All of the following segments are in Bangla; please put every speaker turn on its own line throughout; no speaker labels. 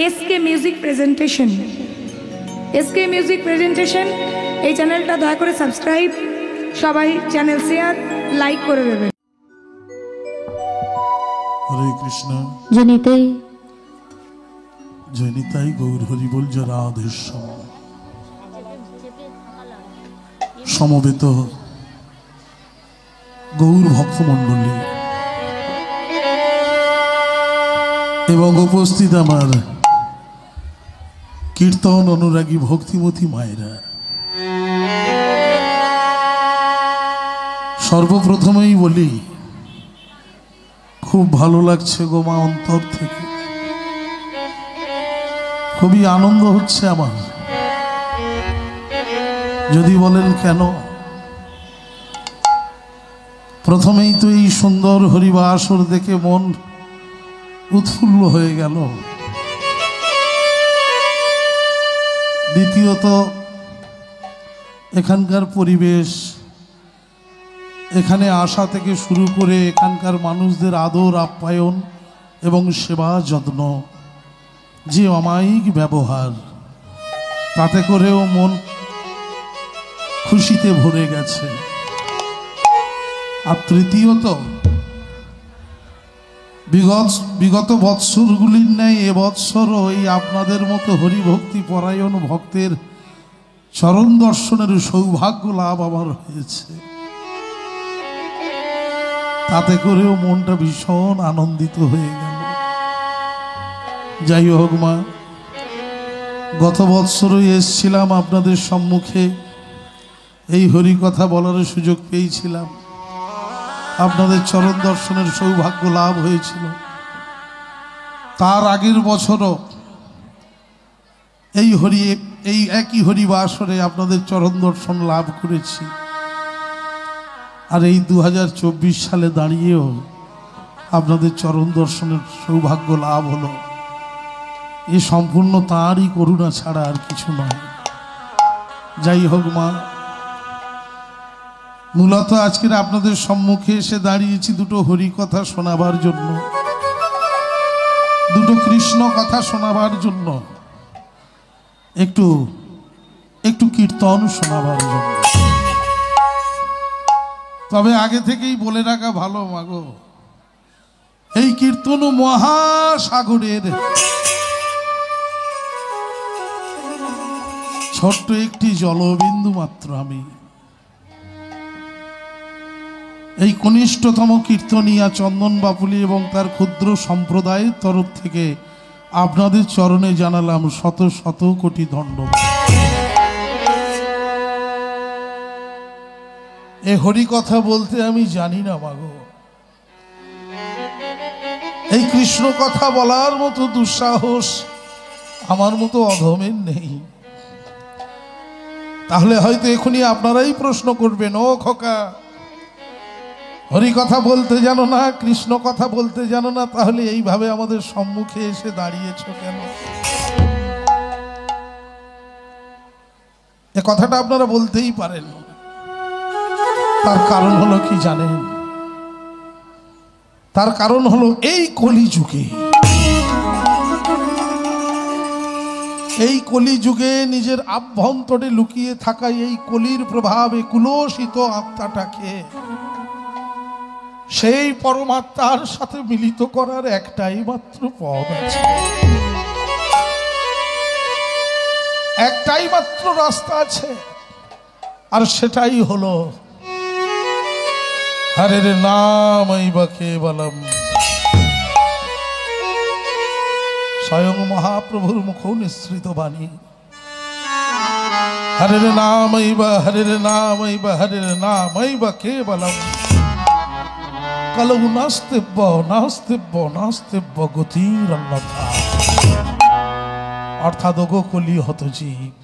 SK music presentation. SK music presentation এই চ্যানেলটা দয়া করে সাবস্ক্রাইব, সবাই চ্যানেল শেয়ার লাইক করে দেবেন।
হরে কৃষ্ণ।
জনিতাই
জনিতাই গৌর হরি বল রাধে সমবেত গৌর ভক্তমণ্ডলী এবং উপস্থিত আমার কীর্তন অনুরাগী ভক্তিমতী মায়েরা, সর্বপ্রথমেই বলি খুব ভালো লাগছে গো মা, অন্তর থেকে খুবই আনন্দ হচ্ছে আমার। যদি বলেন কেন, প্রথমেই তো এই সুন্দর হরিবাসর দেখে মন উৎফুল্ল হয়ে গেল। দ্বিতীয়ত এখানকার পরিবেশ, এখানে আসা থেকে শুরু করে এখানকার মানুষদের আদর আপ্যায়ন এবং সেবা যত্ন, যে অমায়িক ব্যবহার, তাতে করেও মন খুশিতে ভরে গেছে। আর তৃতীয়ত বিগত বৎসরগুলির ন্যায় এবৎসরও এই আপনাদের মতো হরিভক্তি পরায়ণ ভক্তের চরণ দর্শনের সৌভাগ্য লাভ আমার হয়েছে। তাতে করেও মনটা ভীষণ আনন্দিত হয়ে গেল। যাই হোক মা, গত বৎসরই এসেছিলাম আপনাদের সম্মুখে, এই হরি কথা বলার সুযোগ পেয়েছিলাম, আপনাদের চরণ দর্শনের সৌভাগ্য লাভ হয়েছিল। তার আগের বছরও এই একই হরিবাসরে আপনাদের চরণ দর্শন লাভ করেছি। আর এই 2024 সালে দাঁড়িয়েও আপনাদের চরণ দর্শনের সৌভাগ্য লাভ হলো। এ সম্পূর্ণ তাঁরই করুণা ছাড়া আর কিছু নয়। যাই হোক মা, মূলত আজকের আপনাদের সম্মুখে এসে দাঁড়িয়েছি দুটো হরি কথা শোনাবার জন্য, দুটো কৃষ্ণ কথা শোনাবার জন্য, একটু কীর্তন শোনাবার জন্য। তবে আগে থেকেই বলে রাখা ভালো মাগো, এই কীর্তন মহাসাগরের ছোট্ট একটি জলবিন্দু মাত্র। আমি এই কনিষ্ঠতম কীর্তনিয়া চন্দন বাপুলি এবং তার ক্ষুদ্র সম্প্রদায়ের তরফ থেকে আপনাদের চরণে জানালাম শত শত কোটি ধন্যবাদ। এ হরি কথা বলতে আমি জানি না মাগো, এই কৃষ্ণ কথা বলার মতো দুঃসাহস আমার মতো অধমের নেই। তাহলে হয়তো এখনই আপনারাই প্রশ্ন করবেন, ও খোকা, হরি কথা বলতে জানো না, কৃষ্ণ কথা বলতে জানো না, তাহলে এইভাবে আমাদের সম্মুখে এসে দাঁড়িয়েছ কেন? এ কথাটা আপনারা বলতেই পারেন। তার কারণ হলো কি জানেন? তার কারণ হলো এই কলিযুগে, এই কলিযুগে নিজের আভ্যন্তরে লুকিয়ে থাকা এই কলির প্রভাবে কুলসিত আত্মাটাকে সেই পরমাত্মার সাথে মিলিত করার একটাই মাত্র পথ আছে, একটাই মাত্র রাস্তা আছে, আর সেটাই হলো হরের নামৈব কেবলম। স্বয়ং মহাপ্রভুর মুখ নিঃসৃত বাণী, হরের নামৈব হরের নামৈব হরের নামৈব কেবলম। কলৌ নাস্তিব্য নাস্তিব্য নাস্তিব্য গতির অন্যথা। অর্থাৎ ওগো কলি হত জীব,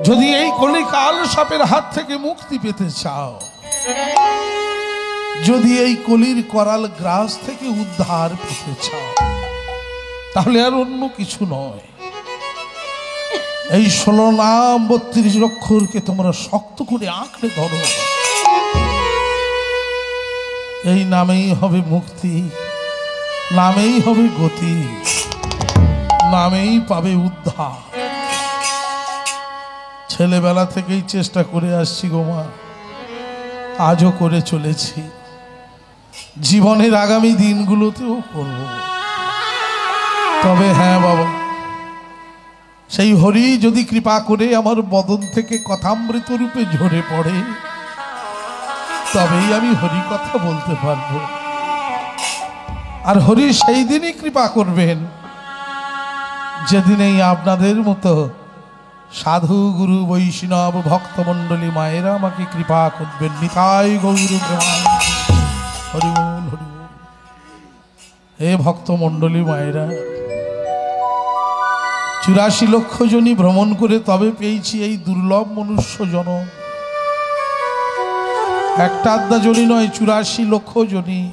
যদি এই কলিকাল সাপের হাত থেকে মুক্তি পেতে চাও, যদি এই কলির করাল গ্রাস থেকে উদ্ধার পেতে চাও, তাহলে আর অন্য কিছু নয়, এই 16 নাম 32 অক্ষরকে তোমরা শক্ত করে আঁকড়ে ধরো। এই নামেই হবে মুক্তি, নামেই হবে গতি। নামেই পাবে উদ্ধার। ছেলেবেলা থেকেই চেষ্টা করে আসছি গো মা, আজও করে চলেছি, জীবনের আগামী দিনগুলোতেও করব। তবে হ্যাঁ বাবা, সেই হরি যদি কৃপা করে আমার বদন থেকে কথামৃত রূপে ঝরে পড়ে, তবেই আমি হরি কথা বলতে পারবো। আর হরি সেই দিনই কৃপা করবেন যেদিনেই আপনাদের মতো সাধু গুরু বৈষ্ণব ভক্তমণ্ডলী মায়েরা আমাকে কৃপা করবেন। নিতাই গৌর প্রেমানন্দে। হরি বল, হরি বল। হে ভক্তমণ্ডলী মায়েরা, 84 লক্ষ জনই ভ্রমণ করে তবে পেয়েছি এই দুর্লভ মনুষ্য জনম। একটা আধা জনই নয়, 84 লক্ষ জনই।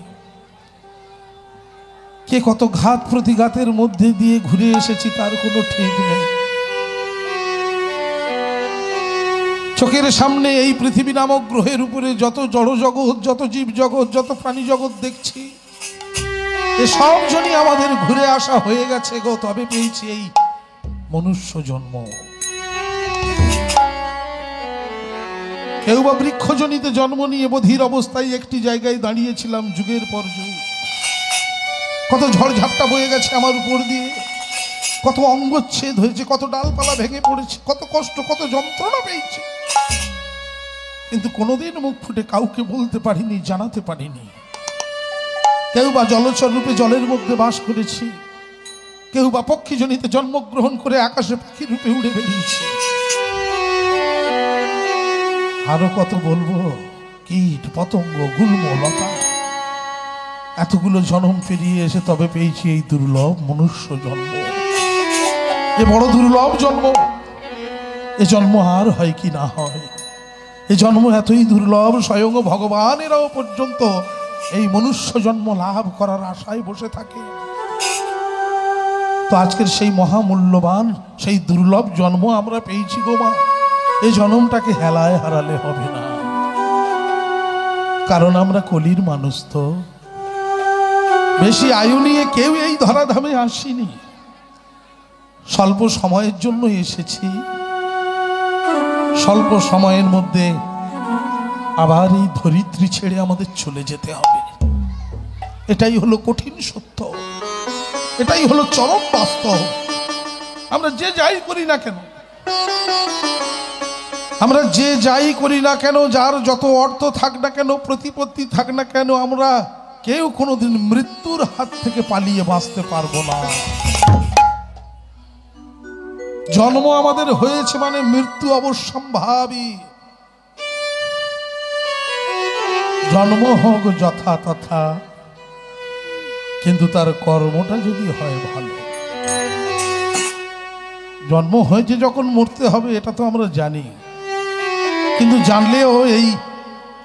কে কত ঘাত প্রতিঘাতের মধ্যে দিয়ে ঘুরে এসেছি তার কোনো ঠিক নেই। চোখের সামনে এই পৃথিবী নামক গ্রহের উপরে যত জড় জগৎ, যত জীব জগৎ, যত প্রাণী জগৎ দেখছি, সব জনই আমাদের ঘুরে আসা হয়ে গেছে গো, তবে পেয়েছি এই মনুষ্য জন্ম। কেউ বা বৃক্ষজনিতে জন্ম নিয়ে বধির অবস্থায় একটি জায়গায় দাঁড়িয়েছিলাম যুগের পর যুগ। কত ঝড়ঝাপটা বয়ে গেছে আমার উপর দিয়ে, কত অঙ্গচ্ছেদ হয়েছে, কত ডালপালা ভেঙে পড়েছে, কত কষ্ট, কত যন্ত্রণা পেয়েছে, কিন্তু কোনোদিন মুখ ফুটে কাউকে বলতে পারিনি, জানাতে পারিনি। কেউ বা জলচর রূপে জলের মধ্যে বাস করেছি, কেউ বা পক্ষীজনিতে জন্মগ্রহণ করে আকাশে পাখি রূপে উড়ে বেরিয়েছে। আরো কত বলবো, কীট পতঙ্গ গুল্ম লতা, এতগুলো জন্ম পেরিয়ে এসে তবে পেয়েছি এই দুর্লভ মনুষ্য জন্ম। এ বড় দুর্লভ জন্ম। এ জন্ম আর হয় কি না হয়, এ জন্ম এতই দুর্লভ স্বয়ং ভগবানেরাও পর্যন্ত এই মনুষ্য জন্ম লাভ করার আশায় বসে থাকে। তো আজকের সেই মহামূল্যবান সেই দুর্লভ জন্ম আমরা পেয়েছি গো মা। এই জন্মটাকে হেলায় হারালে হবে না, কারণ আমরা কলির মানুষ। তো বেশি আয়ু নিয়ে কেউ এই ধরাধামে আসিনি, স্বল্প সময়ের জন্য এসেছি। স্বল্প সময়ের মধ্যে আবার এই ধরিত্রী ছেড়ে আমাদের চলে যেতে হবে। এটাই হলো কঠিন সত্য, এটাই হলো চরম বাস্তব। আমরা যে যাই করি না কেন, আমরা যে যাই করি না কেন, যার যত অর্থ থাক না কেন, প্রতিপত্তি থাক না কেন, আমরা কেউ কোনোদিন মৃত্যুর হাত থেকে পালিয়ে বাঁচতে পারবো না। জন্ম আমাদের হয়েছে মানে মৃত্যু অবশ্যম্ভাবী। জন্ম হোক যথা তথা, কিন্তু তার কর্মটা যদি হয় ভালো। জন্ম হয়েছে যখন মরতে হবে এটা তো আমরা জানি, কিন্তু জানলেও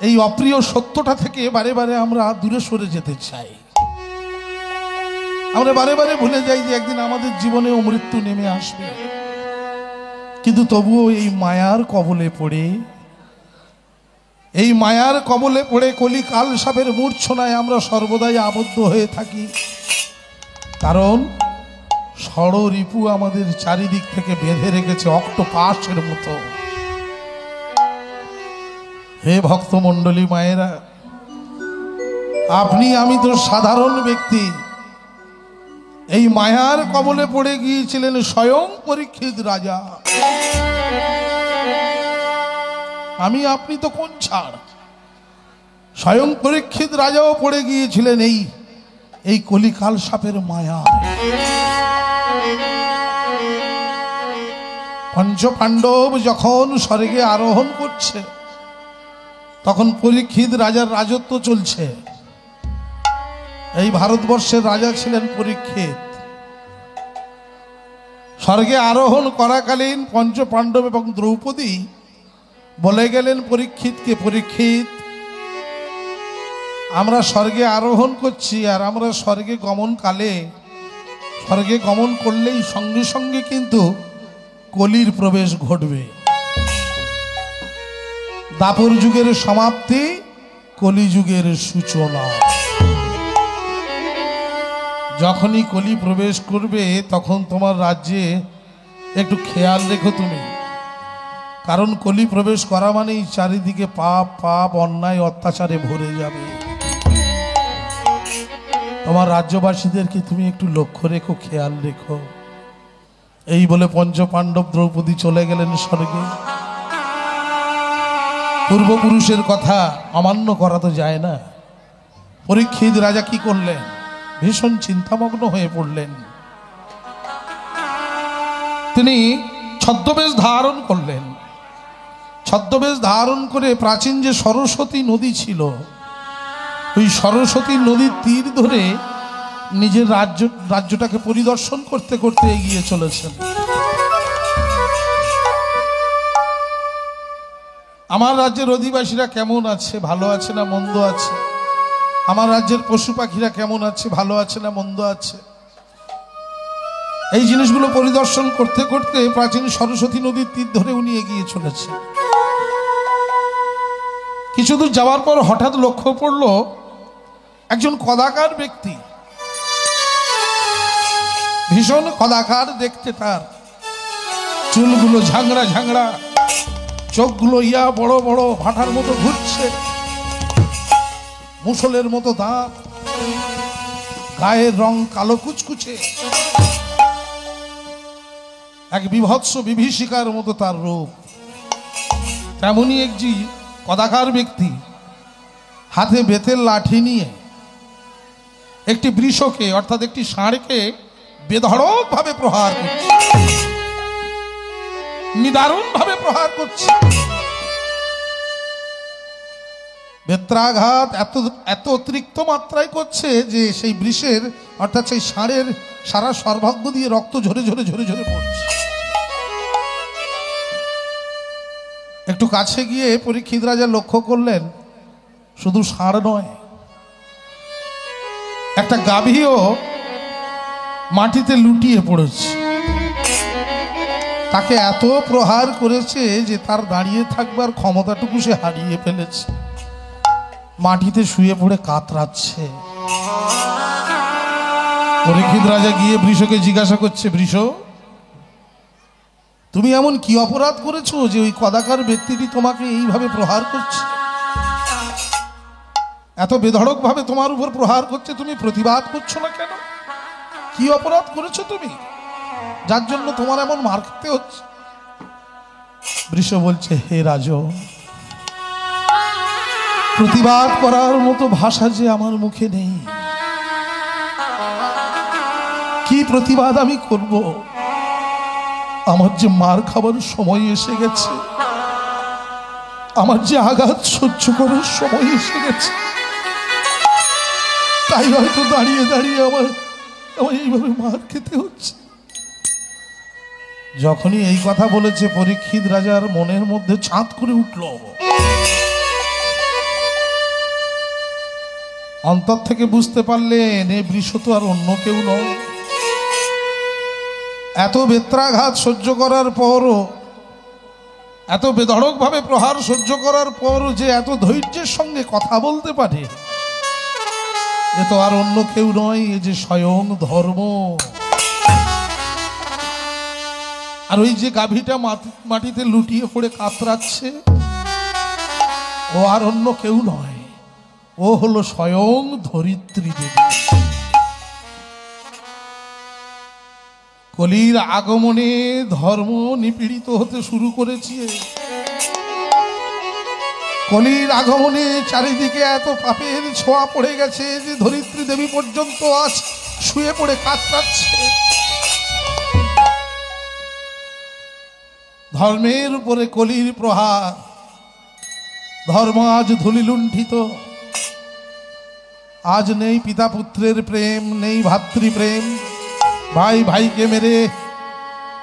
এই অপ্রিয় সত্যটা থেকে বারে বারে আমরা দূরে সরে যেতে চাই। আমরা বারে বারে ভুলে যাই যে একদিন আমাদের জীবনেও মৃত্যু নেমে আসবে, কিন্তু তবুও এই মায়ার কবলে পড়ে কলি কাল সাপের মূর্ছনায় আমরা সর্বদাই আবদ্ধ হয়ে থাকি। কারণ ষড়রিপু আমাদের চারিদিক থেকে বেঁধে রেখেছে অক্টোপাসের মতো। হে ভক্তমণ্ডলী মায়েরা, আপনি আমি তো সাধারণ ব্যক্তি। এই মায়ার কবলে পড়ে গিয়েছিলেন স্বয়ং পরীক্ষিত রাজা। আমি আপনি তো কোন ছাড়, স্বয়ং পরীক্ষিত রাজাও পড়ে গিয়েছিলেন এই কলিকাল সাপের মায়া। পঞ্চপাণ্ডব যখন স্বর্গে আরোহণ করছে, তখন পরীক্ষিত রাজার রাজত্ব চলছে। এই ভারতবর্ষের রাজা ছিলেন পরীক্ষিত। স্বর্গে আরোহণ করাকালীন পঞ্চপাণ্ডব এবং দ্রৌপদী বলে গেলেন পরীক্ষিতকে, পরীক্ষিত, আমরা স্বর্গে আরোহণ করছি, আর আমরা স্বর্গে গমন করলেই সঙ্গে সঙ্গে কিন্তু কলির প্রবেশ ঘটবে। দাপর যুগের সমাপ্তি, কলিযুগের সূচনা। যখনই কলি প্রবেশ করবে তখন তোমার রাজ্যে একটু খেয়াল রেখো তুমি, কারণ কলি প্রবেশ করা মানেই চারিদিকে পাপ পাপ অন্যায় অত্যাচারে ভরে যাবে। তোমার রাজ্যবাসীদেরকে তুমি একটু লক্ষ্য রেখো, খেয়াল রেখো। এই বলে পঞ্চপাণ্ডব দ্রৌপদী চলে গেলেন স্বর্গে। পূর্বপুরুষের কথা অমান্য করা তো যায় না। পরীক্ষিত রাজা কি করলেন? ভীষণ চিন্তামগ্ন হয়ে পড়লেন। তিনি ছদ্মবেশ ধারণ করলেন। ছদ্মবেশ ধারণ করে প্রাচীন যে সরস্বতী নদী ছিল, ওই সরস্বতী নদীর তীর ধরে নিজের রাজ্যটাকে পরিদর্শন করতে করতে এগিয়ে চলেছেন। আমার রাজ্যের অধিবাসীরা কেমন আছে, ভালো আছে না মন্দ আছে? আমার রাজ্যের পশু পাখিরা কেমন আছে, ভালো আছে না মন্দ আছে? এই জিনিসগুলো পরিদর্শন করতে করতে প্রাচীন সরস্বতী নদীর তীর ধরে উনি এগিয়ে চলেছেন। কিছু দূর যাওয়ার পর হঠাৎ লক্ষ্য পড়ল একজন কদাকার ব্যক্তি, ভীষণ কদাকার দেখতে। তার চুলগুলো ঝাংড়া ঝাংড়া, চোখগুলো ইয়া বড় বড়, ভাটার মতো ঘুরছে, মুসলের মতো দাঁত, গায়ের রং কালো কুচকুচে, এক বিভৎস বিভীষিকার মতো তার রূপ। তেমনি একটি কদাকার ব্যক্তি হাতে বেতের লাঠি নিয়ে একটি বৃষকে অর্থাৎ একটি ষাঁড়কে বেধড়ক ভাবে প্রহার করছে, নিদারুণ ভাবে প্রহার করছে। বেত্রাঘাত এত অতিরিক্ত মাত্রায় করছে যে সেই বৃষের অর্থাৎ সেই ষাঁড়ের সারা সর্বাঙ্গ দিয়ে রক্ত ঝরে ঝরে ঝরে ঝরে পড়ছে। একটু কাছে গিয়ে পরীক্ষিত রাজা লক্ষ্য করলেন শুধু ষাঁড় নয়, একটা গাভীও মাটিতে লুটিয়ে পড়েছে। তাকে এত প্রহার করেছে যে তার দাঁড়িয়ে থাকবার ক্ষমতাটুকু সে হারিয়ে ফেলেছে, মাটিতে শুয়ে পড়ে কাতরাচ্ছে। পরীক্ষিত রাজা গিয়ে বৃষকে জিজ্ঞাসা করছে, বৃষ, তুমি এমন কি অপরাধ করেছো যে ওই কদাকার ব্যক্তিটি তোমাকে এইভাবে প্রহার করছে? এত বেধড়ক ভাবে তোমার উপর প্রহার করছে, তুমি প্রতিবাদ করছো না কেন? কি অপরাধ করেছো তুমি যার জন্য তোমার এমন মার খেতে হচ্ছে? বৃষ বলছে, হে রাজন, প্রতিবাদ করার মতো ভাষা যে আমার মুখে নেই। কি প্রতিবাদ আমি করব? আমার যে মার খাবার সময় এসে গেছে, আমার যে আঘাত সহ্য করার সময় এসে গেছে, তাই হয়তো দাঁড়িয়ে দাঁড়িয়ে আমার এইভাবে মার খেতে হচ্ছে। যখনই এই কথা বলেছে পরীক্ষিত রাজার মনের মধ্যে চাঁদ করে উঠল। অন্তর থেকে বুঝতে পারলেন এ বৃষ তো আর অন্য কেউ নয়। এত বেত্রাঘাত সহ্য করার পরও, এত বেধড়ক ভাবে প্রহার সহ্য করার পরও যে এত ধৈর্যের সঙ্গে কথা বলতে পারে, এ তো আর অন্য কেউ নয়, এ যে স্বয়ং ধর্ম। আর ওই যে গাভীটা মাটিতে লুটিয়ে পড়ে কাতরাচ্ছে, ও আর অন্য কেউ নয়, ও হলো স্বয়ং ধরিত্রী দেবী। কলির আগমনে ধর্ম নিপীড়িত হতে শুরু করেছে। কলির আগমনে চারিদিকে এত পাপের ছোঁয়া পড়ে গেছে যে ধরিত্রী দেবী পর্যন্ত আজ শুয়ে পড়ে কাতরাচ্ছে। ধর্মের উপরে কলির প্রহার, ধর্ম আজ ধূলিলুণ্ঠিত। আজ নেই পিতা পুত্রের প্রেম, নেই ভাতৃপ্রেম, ভাই ভাইকে মেরে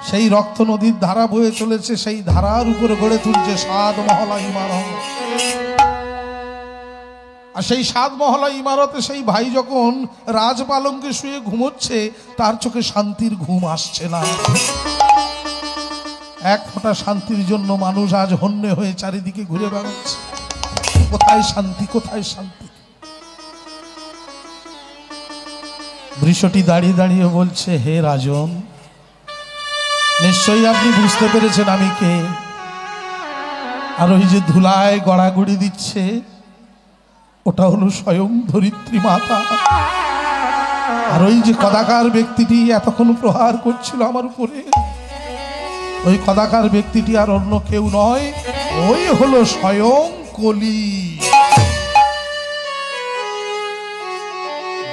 সেই রক্ত নদীর ধারা বয়ে চলেছে, সেই ধারার উপরে গড়ে তুলছে 7 মহলা ইমারত। আর সেই 7 মহলা ইমারতে সেই ভাই যখন রাজপালঙ্কে শুয়ে ঘুমোচ্ছে, তার চোখে শান্তির ঘুম আসছে না। এক ফোঁটা শান্তির জন্য মানুষ আজ হন্যে হয়ে চারিদিকে ঘুরে বেড়াচ্ছে। কোথায় শান্তি, কোথায় শান্তি? বৃষটি দাঁড়িয়ে দাঁড়িয়ে বলছে, হে রাজন, নিশ্চয়ই আপনি বুঝতে পেরেছেন আমি কে। আর ওই যে ধুলায় গড়াগড়ি দিচ্ছে, ওটা হলো স্বয়ং ধরিত্রী মাতা। আর ওই যে কদাকার ব্যক্তিটি এতক্ষণ প্রহার করছিল আমার উপরে, ওই কদাকার ব্যক্তিটি আর অন্য কেউ নয়, ওই হলো স্বয়ং কলি।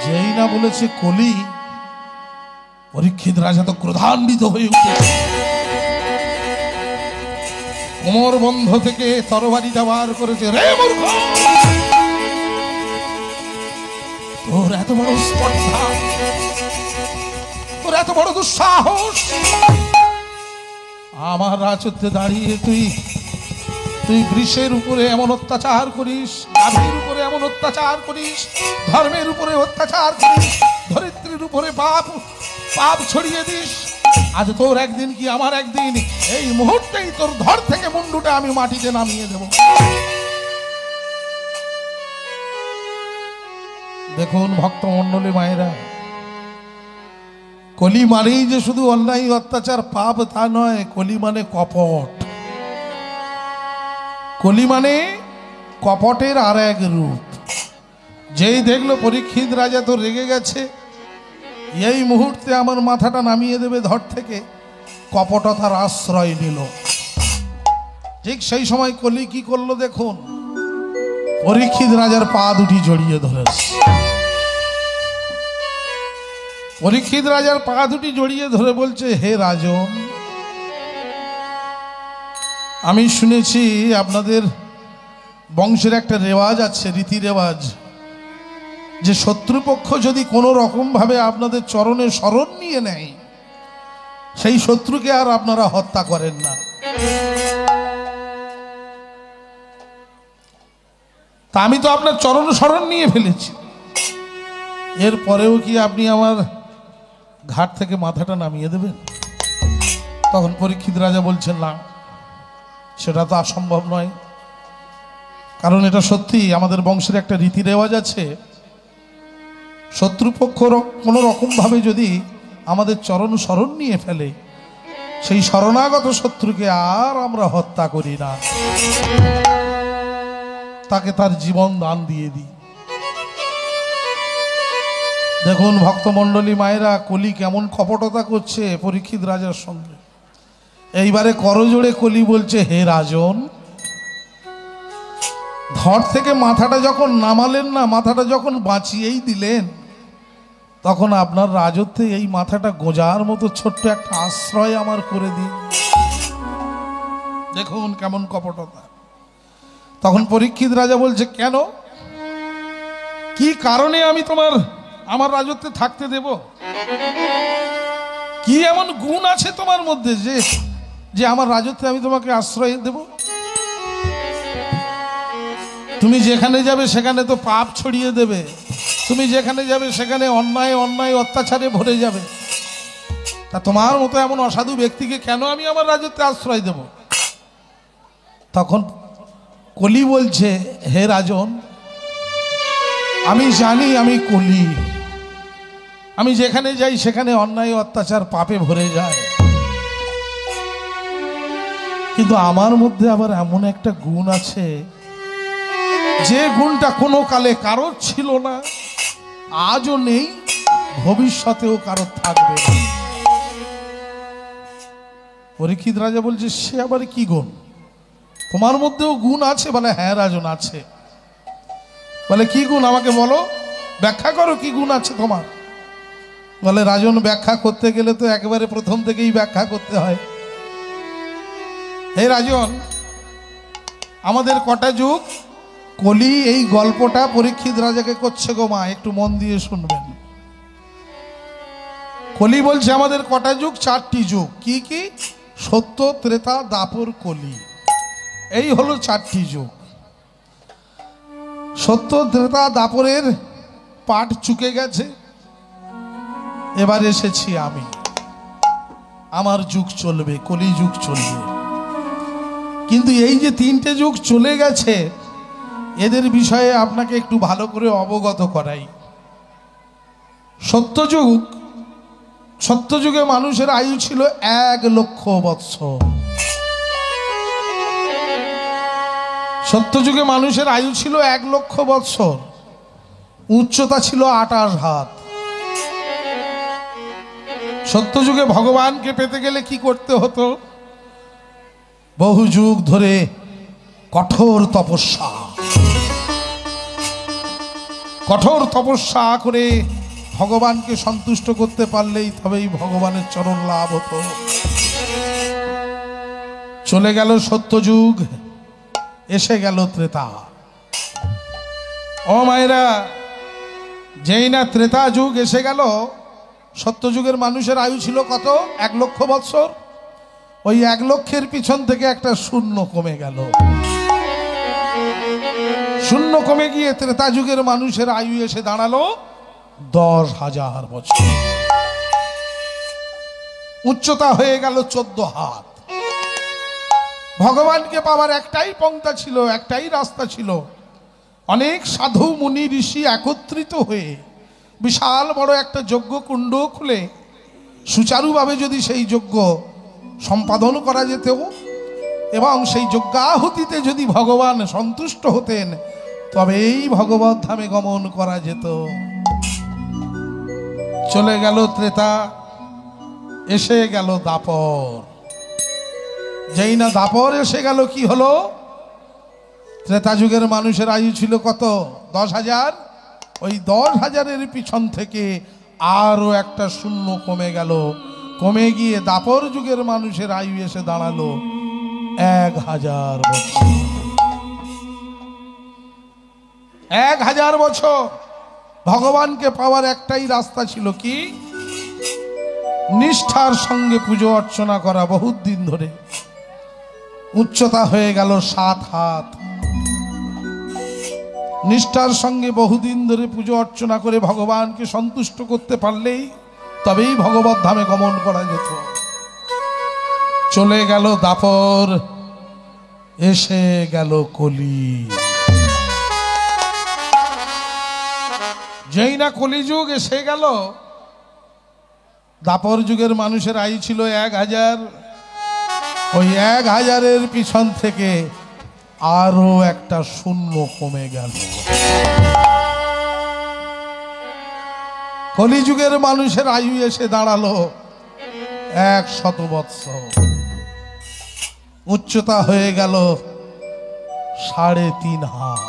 যেই না বলেছে কলি, পরীক্ষিত রাজা তো ক্রোধান্বিত হয়ে উঠে কোমর বন্ধ থেকে তরবারিটা বার করেছে। রে মূর্খ, তোর এত বড় স্পর্ধা, তোর এত বড় দুঃসাহস, আমার রাজত্বে দাঁড়িয়ে তুই বৃষের উপরে এমন অত্যাচার করিস, নাভীর উপরে এমন অত্যাচার করিস, ধর্মের উপরে অত্যাচার করিস, ধরিত্রীর উপরে পাপ ছড়িয়ে দিস। আজ তোর একদিন কি আমার একদিন, এই মুহূর্তেই তোর ধর থেকে মুন্ডুটা আমি মাটিতে নামিয়ে দেব। দেখুন ভক্তমণ্ডলী মায়েরা, কলি মানেই যে শুধু অন্যায় অত্যাচার পাপ তা নয়, কলি মানে কপট। কলি মানে কপটের আর এক রূপ। যেই দেখলো পরীক্ষিত রাজা তো রেগে গেছে, এই মুহূর্তে আমার মাথাটা নামিয়ে দেবে ধর থেকে, কপটতার আশ্রয় নিল। ঠিক সেই সময় কলি কি করলো দেখুন, পরীক্ষিত রাজার পা দুটি জড়িয়ে ধরেছে। পরীক্ষিত রাজার পা দুটি জড়িয়ে ধরে বলছে, হে রাজন, আমি শুনেছি আপনাদের বংশের একটা রেওয়াজ আছে, রীতি রেওয়াজ, যে শত্রুপক্ষ যদি কোনো রকম ভাবে আপনাদের চরণে শরণ নিয়ে নেয়, সেই শত্রুকে আর আপনারা হত্যা করেন না। তা আমি তো আপনার চরণ শরণ নিয়ে ফেলেছি, এরপরেও কি আপনি আমার ঘাট থেকে মাথাটা নামিয়ে দেবেন? তখন পরীক্ষিত রাজা বলছেন, না, সেটা তো অসম্ভব নয়, কারণ এটা সত্যি আমাদের বংশের একটা রীতি রেওয়াজ আছে, শত্রুপক্ষ কোনো রকম ভাবে যদি আমাদের চরণ শরণ নিয়ে ফেলে, সেই শরণাগত শত্রুকে আর আমরা হত্যা করি না, তাকে তার জীবন দান দিয়ে দিই। দেখুন ভক্তমণ্ডলী মায়েরা, কলি কেমন কপটতা করছে পরীক্ষিত রাজার সঙ্গে। এইবারে করজোড়ে কলি বলছে, হে রাজন, ধর থেকে মাথাটা যখন নামালেন না, মাথাটা যখন বাঁচিয়েই দিলেন, তখন আপনার রাজত্বে এই মাথাটা গোজার মতো ছোট্ট একটা আশ্রয় আমার করে দিন। দেখুন কেমন কপটতা। তখন পরীক্ষিত রাজা বলছে, কেন, কি কারণে আমি আমার রাজত্বে থাকতে দেব? কি এমন গুণ আছে তোমার মধ্যে যে আমার রাজত্বে আমি তোমাকে আশ্রয় দেব? তুমি যেখানে যাবে সেখানে তো পাপ ছড়িয়ে দেবে, তুমি যেখানে যাবে সেখানে অন্যায় অত্যাচারে ভরে যাবে। তা তোমার মতো এমন অসাধু ব্যক্তিকে কেন আমি আমার রাজত্বে আশ্রয় দেব? তখন কলি বলছে, হে রাজন, আমি জানি আমি কলি, আমি যেখানে যাই সেখানে অন্যায় অত্যাচার পাপে ভরে যায়, কিন্তু আমার মধ্যে আবার এমন একটা গুণ আছে, যে গুণটা কোনো কালে কারোর ছিল না, আজও নেই, ভবিষ্যতেও কারোর থাকবে না। পরীক্ষিত রাজা বলছে, সে আবার কি গুণ? তোমার মধ্যেও গুণ আছে? বলে, হ্যাঁ রাজন, আছে। বলে, কি গুণ আমাকে বলো, ব্যাখ্যা করো, কি গুণ আছে তোমার? বলে, রাজন, ব্যাখ্যা করতে গেলে তো একেবারে প্রথম থেকেই ব্যাখ্যা করতে হয়। হে রাজন, আমাদের কটা যুগ? কলি এই গল্পটা পরীক্ষিত রাজাকে করছে গো মা, একটু মন দিয়ে শুনবেন। কলি বলছে, আমাদের কটা যুগ? 4টি যুগ। কি কি? সত্য, ত্রেতা, দাপর, কলি, এই হলো 4টি যুগ। সত্য, ত্রেতা, দাপরের পাঠ চুকে গেছে, এবার এসেছি আমি, আমার যুগ চলবে, কলি যুগ চলবে। কিন্তু এই যে 3টে যুগ চলে গেছে, এদের বিষয়ে আপনাকে একটু ভালো করে অবগত করাই। সত্যযুগে মানুষের আয়ু ছিল 1,00,000 বৎসর। সত্যযুগে মানুষের আয়ু ছিল 1,00,000 বৎসর। উচ্চতা ছিল 28 হাত। সত্যযুগে ভগবানকে পেতে গেলে কি করতে হতো? বহু যুগ ধরে কঠোর তপস্যা করে ভগবানকে সন্তুষ্ট করতে পারলেই তবেই ভগবানের চরণ লাভ হতো। চলে গেল সত্যযুগ, এসে গেল ত্রেতা। ও মায়েরা, যেই না ত্রেতা যুগ এসে গেল, সত্যযুগের মানুষের আয়ু ছিল কত? 1,00,000 বৎসর। ওই 1,00,000-এর পিছন থেকে একটা শূন্য কমে গেল। শূন্য কমে গিয়ে ত্রেতা যুগের মানুষের আয়ু এসে দাঁড়ালো 10,000 বছর। উচ্চতা হয়ে গেল 14 হাত। ভগবানকে পাওয়ার একটাই পন্থা ছিল, একটাই রাস্তা ছিল। অনেক সাধু মুনি ঋষি একত্রিত হয়ে বিশাল বড় একটা যজ্ঞ কুণ্ড খুলে সুচারুভাবে যদি সেই যজ্ঞ সম্পাদন করা যেত এবং সেই যজ্ঞাহুতিতে যদি ভগবান সন্তুষ্ট হতেন, তবেই ভগবত ধামে গমন করা যেত। চলে গেল ত্রেতা, এসে গেল দাপর। যেই না দাপর এসে গেল, কি হলো? ত্রেতা যুগের মানুষের আয়ু ছিল কত? 10,000। ওই 10,000-এর পিছন থেকে আরো একটা শূন্য কমে গেল। কমে গিয়ে দাপর যুগের মানুষের আয়ু এসে দাঁড়ালো 1,000 বছর। 1,000 বছর ভগবানকে পাওয়ার একটাই রাস্তা ছিল, কি? নিষ্ঠার সঙ্গে পুজো অর্চনা করা বহুত দিন ধরে। উচ্চতা হয়ে গেল 7 হাত। নিষ্ঠার সঙ্গে বহুদিন ধরে পুজো অর্চনা করে ভগবানকে সন্তুষ্ট করতে পারলেই তবেই ভগবত ধামে গমন করা যেত। চলে গেল দাপর, এসে গেল কলি। যেই না কলিযুগ এসে গেল, দাপর যুগের মানুষের আয়ু ছিল 1,000। ওই 1,000-এর পিছন থেকে আরো একটা শূন্য কমে গেল। কলিযুগের মানুষের আয়ু এসে দাঁড়ালো 100 বৎসর। উচ্চতা হয়ে গেল 3.5 হাত।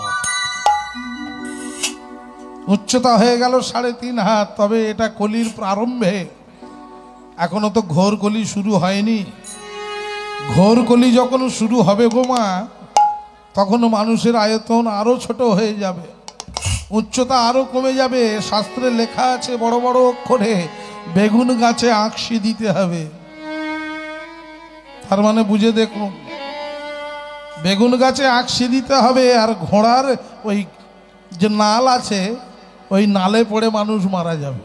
উচ্চতা হয়ে গেল 3.5 হাত। তবে এটা কলির প্রারম্ভে, এখনো তো ঘোর কলি শুরু হয়নি। ঘোর কলি যখন শুরু হবে গো মা, তখন মানুষের আয়তন আরো ছোট হয়ে যাবে, উচ্চতা আরো কমে যাবে। শাস্ত্রে লেখা আছে বড় বড় অক্ষরে, বেগুন গাছে আঁকশি দিতে হবে। তার মানে বুঝে দেখুন, বেগুন গাছে আঁকশি দিতে হবে। আর ঘোড়ার ওই যে নাল আছে, ওই নালে পড়ে মানুষ মারা যাবে।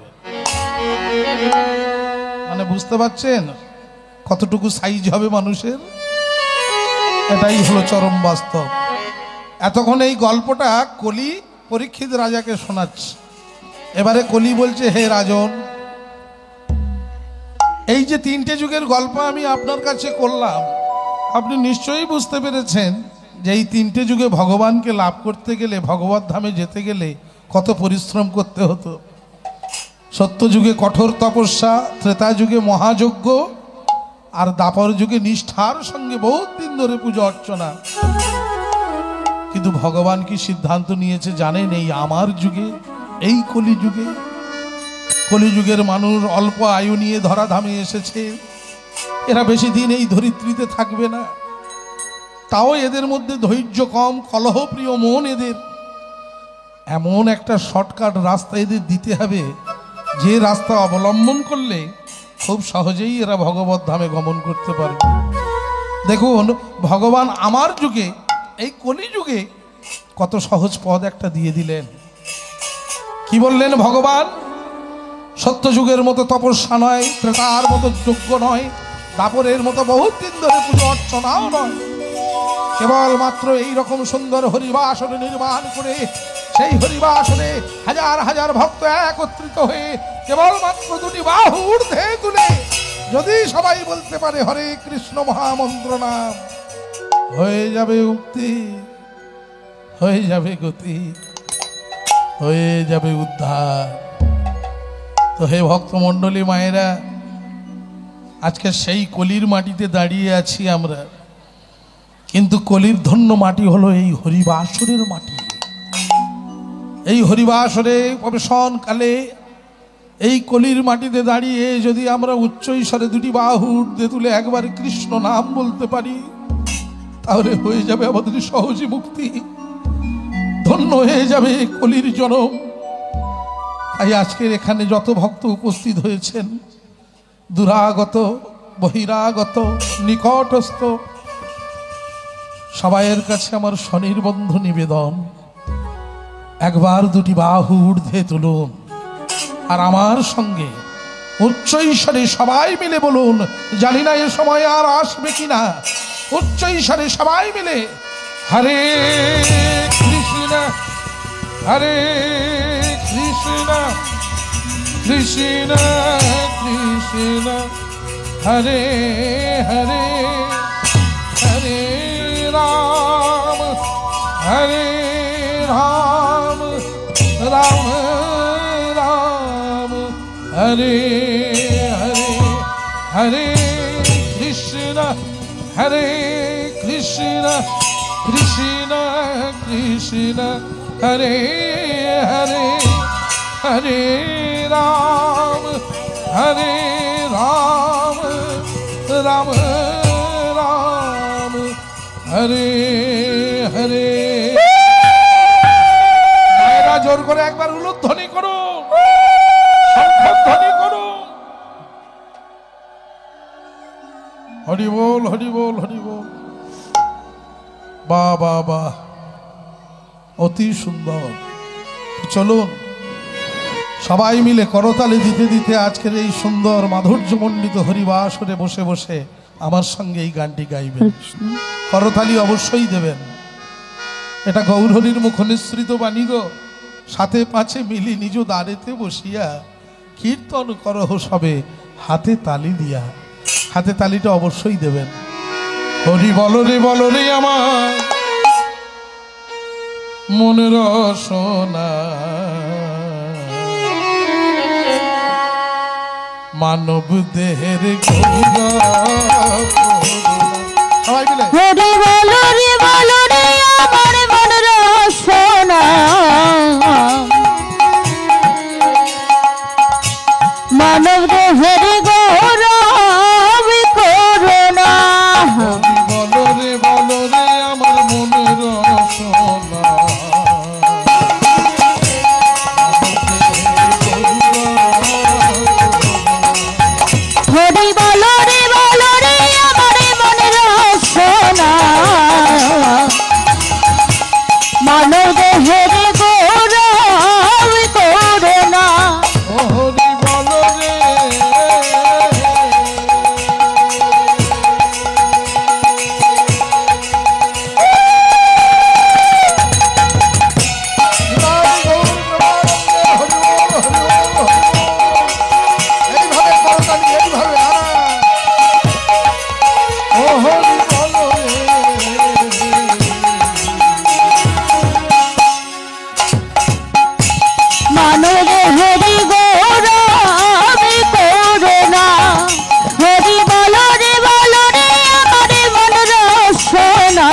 মানে বুঝতে পারছেন কতটুকু সাইজ হবে মানুষের? এটাই হলো চরম বাস্তব। এতক্ষণ এই গল্পটা কলি পরীক্ষিত রাজাকে শোনাচ্ছে। এবারে কলি বলছে, হে রাজন, এই যে 3টে যুগের গল্প আমি আপনার কাছে করলাম, আপনি নিশ্চয়ই বুঝতে পেরেছেন যে এই 3টে যুগে ভগবানকে লাভ করতে গেলে, ভগবত ধামে যেতে গেলে কত পরিশ্রম করতে হতো। সত্য যুগে কঠোর তপস্যা, ত্রেতা যুগে মহাযজ্ঞ, আর দাপর যুগে নিষ্ঠার সঙ্গে বহুত দিন ধরে পুজো অর্চনা। কিন্তু ভগবান কি সিদ্ধান্ত নিয়েছে জানেন? এই আমার যুগে, এই কলিযুগে, কলিযুগের মানুষ অল্প আয়ু নিয়ে ধরাধামে এসেছে। এরা বেশি দিন এই ধরিত্রীতে থাকবে না। তাও এদের মধ্যে ধৈর্য কম, কলহপ্রিয় মন এদের। এমন একটা শর্টকাট রাস্তা এদের দিতে হবে, যে রাস্তা অবলম্বন করলে খুব সহজেই এরা ভগবত ধামে গমন করতে পারবে। দেখুন, ভগবান আমার যুগে, এই কলিযুগে কত সহজ পথ একটা দিয়ে দিলেন। কি বললেন ভগবান? সত্য যুগের মতো তপস্যা নয়, ত্রেতার মতো যজ্ঞ নয়, দাপরের মতো বহুত দিন ধরে পুজো অর্চনাও নয়। কেবলমাত্র এইরকম সুন্দর হরিবাসন নির্মাণ করে সেই হরিবাসনে হাজার হাজার ভক্ত একত্রিত হয়ে কেবলমাত্র দুটি বাহু ঊর্ধ্বে তুলে যদি সবাই বলতে পারে হরে কৃষ্ণ মহামন্ত্র নাম, হয়ে যাবে মুক্তি, হয়ে যাবে গতি, হয়ে যাবে উদ্ধার। তো হে ভক্তমণ্ডলী মায়েরা, আজকে সেই কলির মাটিতে দাঁড়িয়ে আছি আমরা, কিন্তু কলির ধন্য মাটি হলো এই হরিবাসরের মাটি। এই হরিবাসরে অবসানকালে এই কলির মাটিতে দাঁড়িয়ে যদি আমরা উচ্চ ঈশ্বরে দুটি বাহু ঊর্ধ্বে তুলে একবার কৃষ্ণ নাম বলতে পারি, তাহলে হয়ে যাবে আমাদের সহজে মুক্তি, ধন্য হয়ে যাবে কলির জনম। তাই আজকের এখানে যত ভক্ত উপস্থিত হয়েছেন, দূরাগত বহিরাগত নিকটস্থ, সবাইয়ের কাছে আমার স্বনির্বন্ধ নিবেদন, একবার দুটি বাহু ঊর্ধ্বে তুলুন আর আমার সঙ্গে উচ্চ ঈশ্বরে সবাই মিলে বলুন, জানি না এ সময় আর আসবে কিনা, উচ্চ ঈশ্বরে সবাই মিলে হরে কৃষ্ণ হরে কৃষ্ণ কৃষ্ণ কৃষ্ণ হরে হরে হরে রাম হরে রাম রাম রাম হরে হরে হরে কৃষ্ণ হরে কৃষ্ণ কৃষ্ণ কৃষ্ণ হরে হরে হরে রাম হরে রাম রাম রাম হরে হরে। মায়েরা জোর করে একবার উলুধ্বনি করো, শঙ্খধ্বনি করো, হরি বল হরি বল হরি বল। বাহ বাহ বাহ, অতি সুন্দর। চলুন সবাই মিলে করতালি দিতে দিতে আজকের এই সুন্দর মাধুর্যমণ্ডিত হরিবাসরে বসে বসে আমার সঙ্গে এই গানটি গাইবেন। করতালি অবশ্যই দেবেন, এটা গৌরহরির মুখ নিঃসৃত বাণী গো। সাথে পাছে মিলি নিজ দ্বারেতে বসিয়া কীর্তন করহ সবে হাতে তালি দিয়া। হাতে তালিটা অবশ্যই দেবেন। হরি বলো রে আমার মনের সোনা, মানব দেহের সবাই মিলে
হরি বলো রে আমার মনের সোনা, মানব দেহের গৌরব করুণা।
হরি বলো রে আমার মনের সোনা,
হরি বলো রে আমার মনের সোনা, মানব দেহের গৌরব করুণা।
হরি বলো রে এইভাবে করতালি, এইভাবে ও হরি বলো রে।
মানব দেহের গৌরব করুণা। হরি বলো রে আমার মনের সোনা,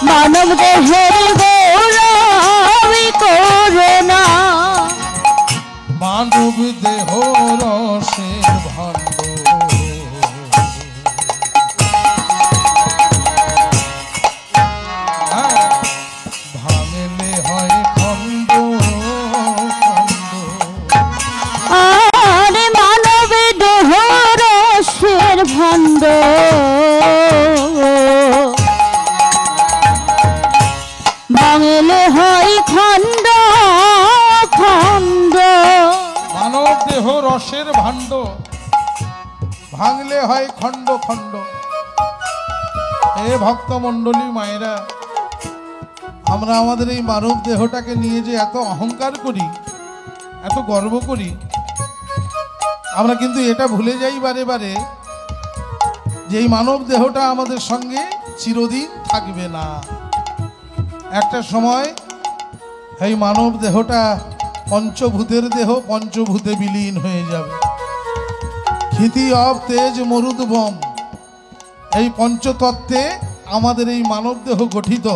মানব দেহের গৌরব করুণা।
মানব দেহ রসের ভাণ্ড, ভাঙলে হয় খণ্ড খণ্ড।
আর মানব দেহ রসের ভাণ্ড, ভাঙলে হয় খণ্ড খণ্ড।
মানব দেহ রসের ভাণ্ড, ভাঙলে হয় খণ্ড খণ্ড। হে ভক্ত মণ্ডলী মায়েরা, আমরা আমাদের এই মানব দেহটাকে নিয়ে যে এত অহংকার করি, এত গর্ব করি, আমরা কিন্তু এটা ভুলে যাই বারে বারে যে এই মানব দেহটা আমাদের সঙ্গে চিরদিন থাকবে না। একটা সময় এই মানব দেহটা পঞ্চভূতের দেহ, পঞ্চভূতে বিলীন হয়ে যাবে। ক্ষিতি অব তেজ মরুদ্ভম, এই পঞ্চতত্ত্বে আমাদের এই মানব দেহ গঠিত।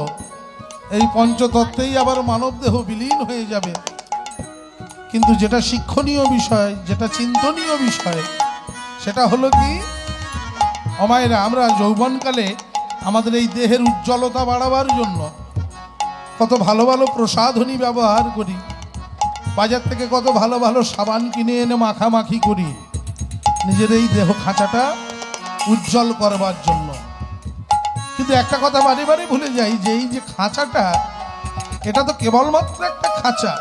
এই পঞ্চতত্ত্বেই আবার মানব দেহ বিলীন হয়ে যাবে। কিন্তু যেটা শিক্ষণীয় বিষয়, যেটা চিন্তনীয় বিষয়, সেটা হলো কি, অমায়েরা, আমরা যৌবনকালে আমাদের এই দেহের উজ্জ্বলতা বাড়াবার জন্য কত ভালো ভালো প্রসাধনী ব্যবহার করি, বাজার থেকে কত ভালো ভালো সাবান কিনে এনে মাখামাখি করি নিজের এই দেহ খাঁচাটা উজ্জ্বল করবার জন্য। কিন্তু একটা কথা বারে বারে ভুলে যাই যে এই যে খাঁচাটা, এটা তো কেবলমাত্র একটা খাঁচা।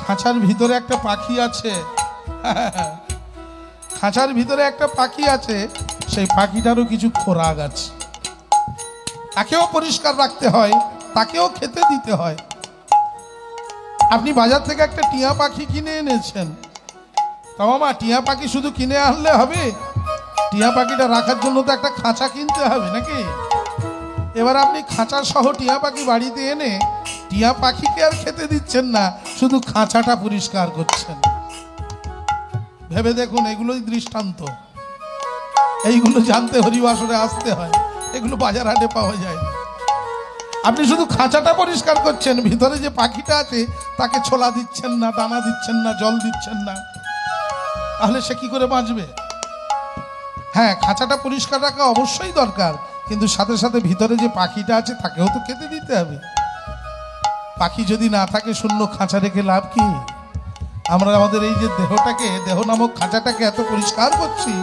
খাঁচার ভিতরে একটা পাখি আছে, খাঁচার ভিতরে একটা পাখি আছে, সেই পাখিটারও কিছু খোরাক আছে। তাকেও পরিষ্কার রাখতে হয়, তাকেও খেতে দিতে হয়। আপনি বাজার থেকে একটা টিয়া পাখি কিনে এনেছেন, তা মামা টিয়া পাখি শুধু কিনে আনলে হবে? টিয়া পাখিটা রাখার জন্য তো একটা খাঁচা কিনতে হবে নাকি? এবার আপনি খাঁচা সহ টিয়া পাখি বাড়িতে এনে টিয়া পাখিকে আর খেতে দিচ্ছেন না, শুধু খাঁচাটা পরিষ্কার করছেন। ভেবে দেখুন, এগুলোই দৃষ্টান্ত। এইগুলো জানতে হরিবাসরে আসতে হয়, এগুলো বাজার হাটে পাওয়া যায় না। আপনি শুধু খাঁচাটা পরিষ্কার করছেন, ভিতরে যে পাখিটা আছে তাকে ছোলা দিচ্ছেন না, দানা দিচ্ছেন না, জল দিচ্ছেন না, তাহলে সে কি করে বাঁচবে? হ্যাঁ, খাঁচাটা পরিষ্কার রাখা অবশ্যই দরকার, কিন্তু সাথে সাথে ভিতরে যে পাখিটা আছে তাকেও তো খেতে দিতে হবে। পাখি যদি না থাকে, শূন্য খাঁচা রেখে লাভ কি? আমরা আমাদের এই যে দেহটাকে, দেহ নামক খাঁচাটাকে এত পরিষ্কার করছি,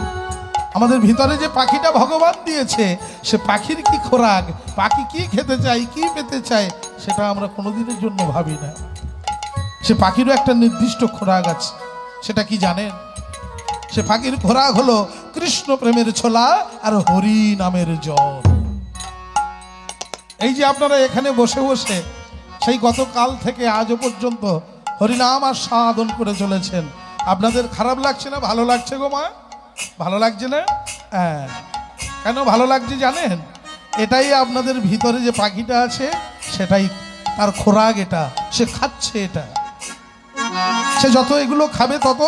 আমাদের ভিতরে যে পাখিটা ভগবান দিয়েছে, সে পাখির কি খোরাক, পাখি কি খেতে চায়, কি পেতে চায়, সেটা আমরা কোনোদিনের জন্য ভাবি না। সে পাখিরও একটা নির্দিষ্ট খোরাক আছে। সেটা কি জানেন? সে পাখির খোরাক হলো কৃষ্ণ প্রেমের ছোলা আর হরি নামের জল। এই যে আপনারা এখানে বসে বসে সেই গতকাল থেকে আজও পর্যন্ত হরিনাম আর সাধন করে চলেছেন, আপনাদের খারাপ লাগছে না? ভালো লাগছে গো মা? ভালো লাগছে না? হ্যাঁ, কেন ভালো লাগছে জানেন? এটাই আপনাদের ভিতরে যে পাখিটা আছে, সেটাই তার খোরাক। এটা সে খাচ্ছে, এটা সে যত এগুলো খাবে তত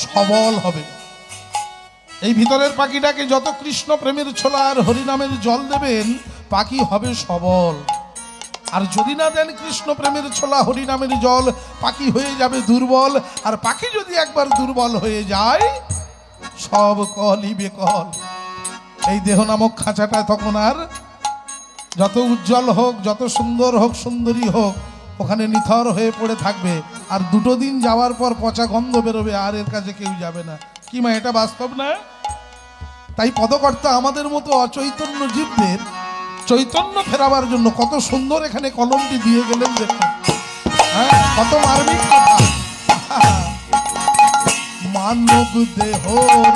সবল হবে। এই ভিতরের পাখিটাকে যত কৃষ্ণ প্রেমের ছোলা আর হরিনামের জল দেবেন, পাখি হবে সবল। আর যদি না দেন কৃষ্ণ প্রেমের ছোলা হরিনামের জল, পাখি হয়ে যাবে দুর্বল। আর পাখি যদি একবার দুর্বল হয়ে যায়, সব কলই বেকল। এই দেহ নামক খাঁচাটা তখন আর যত উজ্জ্বল হোক, যত সুন্দর হোক, সুন্দরী হোক, ওখানে নিথর হয়ে পড়ে থাকবে। আর দুটো দিন যাওয়ার পর পচা গন্ধ বেরোবে, আর এর কাছে কেউ যাবে না। কি মা, এটা বাস্তব না? তাই পদকর্তা আমাদের মতো অচৈতন্য জীবদের চৈতন্য ফেরাবার জন্য কত সুন্দর এখানে কলমটি দিয়ে গেলেন, দেখুন। হ্যাঁ, কত মার্মিক কথা। মানব দেহ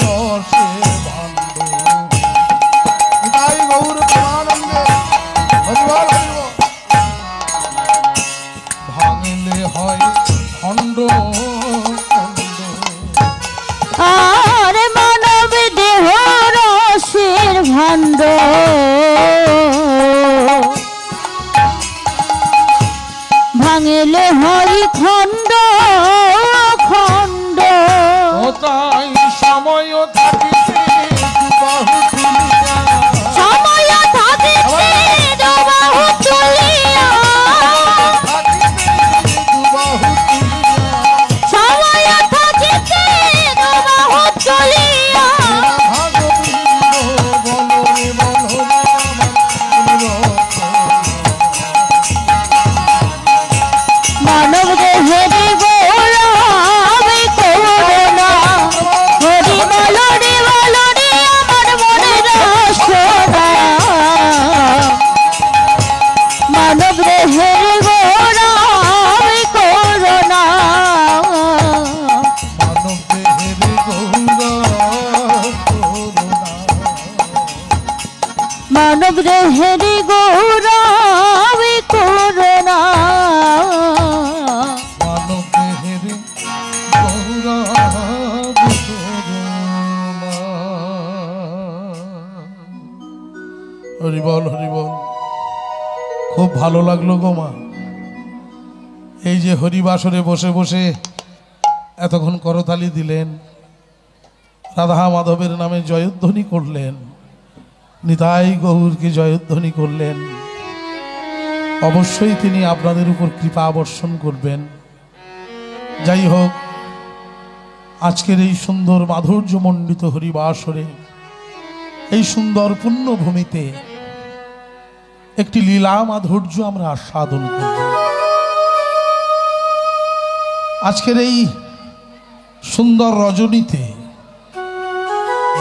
রসে ভাণ্ড, তাই গৌর প্রেমানন্দে হরিবল হরিবল। ভাঙলে হয় খণ্ড খণ্ড,
আর মানব দেহ রসের ভাণ্ড, ভাঙলে হয় খণ্ড খণ্ড।
তাই সময় থাকিতে দুবাহু তুলিয়া,
সময় থাকিতে দুবাহু তুলিয়া,
দুবাহু তুলিয়া,
সময় থাকিতে দুবাহু তুলিয়া, মানব দেহের গৌরবে করুণা, হরি বল রে আমার মনের রসনা। মানব দেহের গৌরবে করুণা,
মানব দেহের
মানব দেহের গৌরবে করুণা।
হরিবল হরিবল। খুব ভালো লাগলো গো মা, এই যে হরিবাসরে বসে বসে এতক্ষণ করতালি দিলেন, রাধা মাধবের নামে জয়ধ্বনি করলেন, নিতাই গৌরকে জয়ধ্বনি করলেন। অবশ্যই তিনি আপনাদের উপর কৃপা বর্ষণ করবেন। যাই হোক, আজকের এই সুন্দর মাধুর্যমণ্ডিত হরিবাসরে, এই সুন্দর পুণ্যভূমিতে একটি লীলা মাধুর্য আমরা আস্বাদন করব। আজকের এই সুন্দর রজনীতে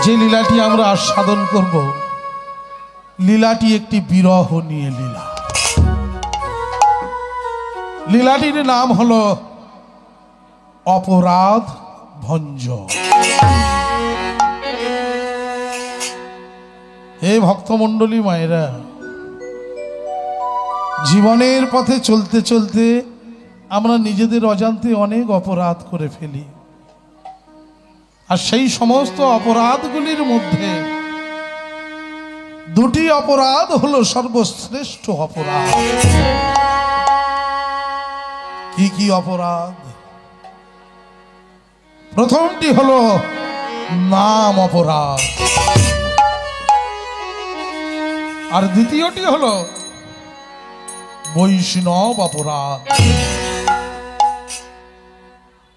যে লীলাটি আমরা আস্বাদন করব, লীলাটি একটি বিরহ নিয়ে লীলা। লীলাটির নাম হলো অপরাধ ভঞ্জন। হে ভক্তমণ্ডলী মায়েরা, জীবনের পথে চলতে চলতে আমরা নিজেদের অজান্তে অনেক অপরাধ করে ফেলি, আর সেই সমস্ত অপরাধগুলির মধ্যে দুটি অপরাধ হলো সর্বশ্রেষ্ঠ অপরাধ। কি কি অপরাধ? প্রথমটি হলো নাম অপরাধ, আর দ্বিতীয়টি হলো বৈষ্ণব অপরাধ।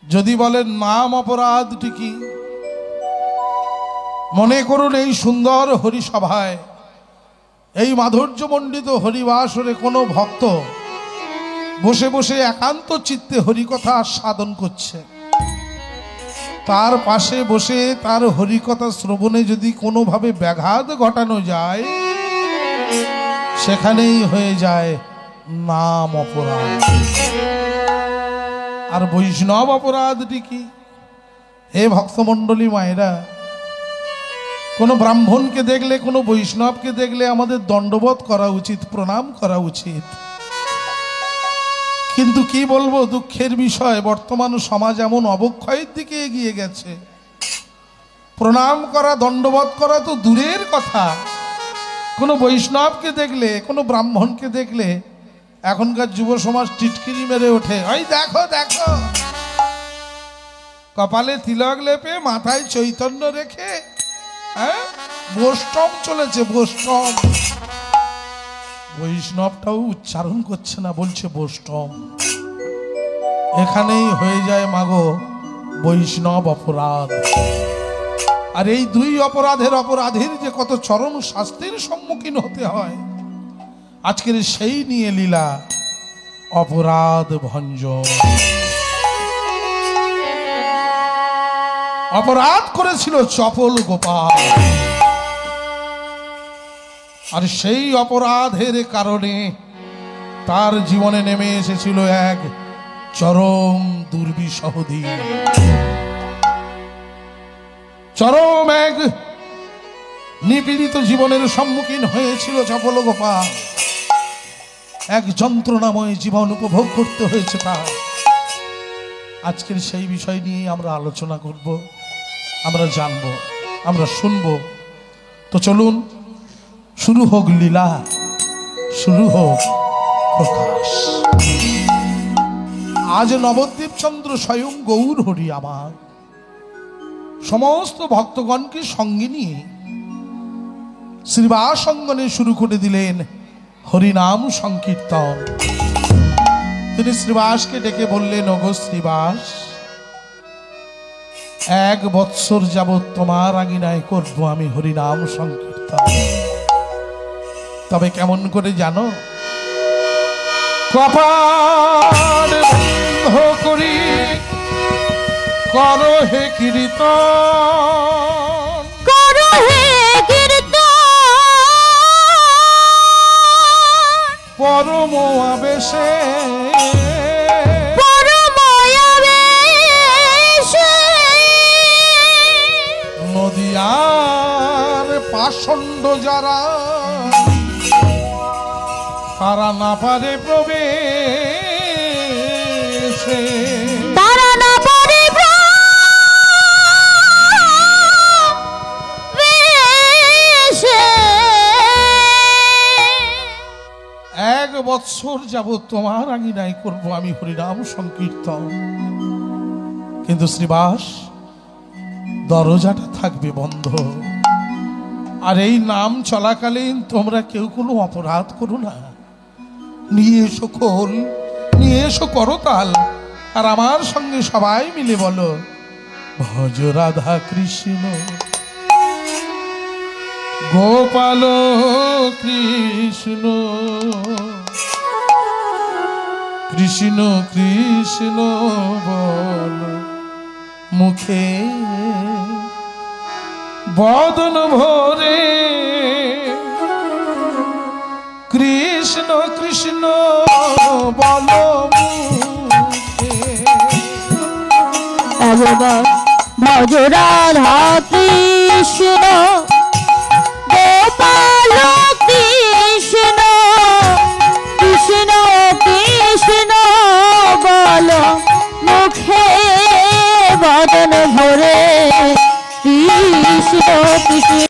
যদি বলেন নাম অপরাধটি কি, মনে করুন এই সুন্দর হরিসভায়, এই মাধুর্যমণ্ডিত হরিবাসরে কোনো ভক্ত বসে বসে একান্ত চিত্তে হরিকথা আস্বাদন করছে, তার পাশে বসে তার হরিকথা শ্রবণে যদি কোনোভাবে ব্যাঘাত ঘটানো যায়, সেখানেই হয়ে যায় নাম অপরাধ। আর বৈষ্ণব অপরাধটি কি? হে ভক্তমণ্ডলী মায়েরা, কোনো ব্রাহ্মণকে দেখলে, কোনো বৈষ্ণবকে দেখলে আমাদের দণ্ডবোধ করা উচিত, প্রণাম করা উচিত। কিন্তু কি বলবো, দুঃখের বিষয়, বর্তমান সমাজ এমন অবক্ষয়ের দিকে এগিয়ে গেছে, প্রণাম করা, দণ্ডবোধ করা তো দূরের কথা, কোনো বৈষ্ণবকে দেখলে, কোনো ব্রাহ্মণকে দেখলে এখনকার যুব সমাজ টিটকিরি মেরে ওঠে, ওই দেখো দেখো, কপালে তিলক লেপে, মাথায় চৈতন্য রেখে, হ্যাঁ, বৈষ্ণব চলেছে, বৈষ্ণব। বৈষ্ণবটাও উচ্চারণ করছে না, বলছে বৈষ্ণব। এখানেই হয়ে যায় মাগো বৈষ্ণব অপরাধ। আর এই দুই অপরাধের যে কত চরম শাস্তির সম্মুখীন হতে হয়, আজকের সেই নিয়ে লীলা অপরাধ ভঞ্জন। অপরাধ করেছিল চপল গোপাল, আর সেই অপরাধের কারণে তার জীবনে নেমে এসেছিল এক চরম দুর্বিষহ দিন, চরম এক নিপীড়িত জীবনের সম্মুখীন হয়েছিল চপল গোপাল। এক যন্ত্রণাময় জীবন উপভোগ করতে হয়েছে তার। আজকের সেই বিষয় নিয়ে আমরা আলোচনা করব, আমরা জানব, আমরা শুনব। তো চলুন, শুরু হোক লীলা, শুরু হোক প্রকাশ। আজ নবদ্বীপ চন্দ্র স্বয়ং গৌর হরি আমার সমস্ত ভক্তগণকে সঙ্গে নিয়ে শ্রীবাস অঙ্গনে শুরু করে দিলেন হরিনাম সংকীর্তন। তিনি শ্রীবাসকে ডেকে বললেন, ওগো শ্রীবাস, 1 বৎসর যাবৎ তোমার আঙিনায় করবো আমি হরিনাম সংকীর্তন। তবে কেমন করে জানো? কপাল বন্ধ করি করো হে কীর্তন,
করো হে কীর্তন,
পরম আবেশে,
পরম আবেশে,
নদিয়ার পাষণ্ড যারা, তারা না পারে প্রবেশে,
তারা না পারে প্রবেশে,
বৎসর যাবৎ তোমার আঙিনায় করব আমি হরিনাম সংকীর্তন, কিন্তু শ্রীবাস দরজাটা থাকবে বন্ধ। আর এই নাম চলাকালীন তোমরা কেউ কোনো অপরাধ করো না। নিয়ে এসো খোল, নিয়ে এসো করতাল, আর আমার সঙ্গে সবাই মিলে বলো ভজ রাধা কৃষ্ণ গোপাল কৃষ্ণ কৃষ্ণ কৃষ্ণ বল মুখে বদন ভরে কৃষ্ণ কৃষ্ণ বল মুখে।
ভজ রাধা কৃষ্ণ গোপাল কৃষ্ণ কৃষ্ণ কৃষ্ণ বল মুখে বদন ভরে কৃষ্ণ কৃষ্ণ।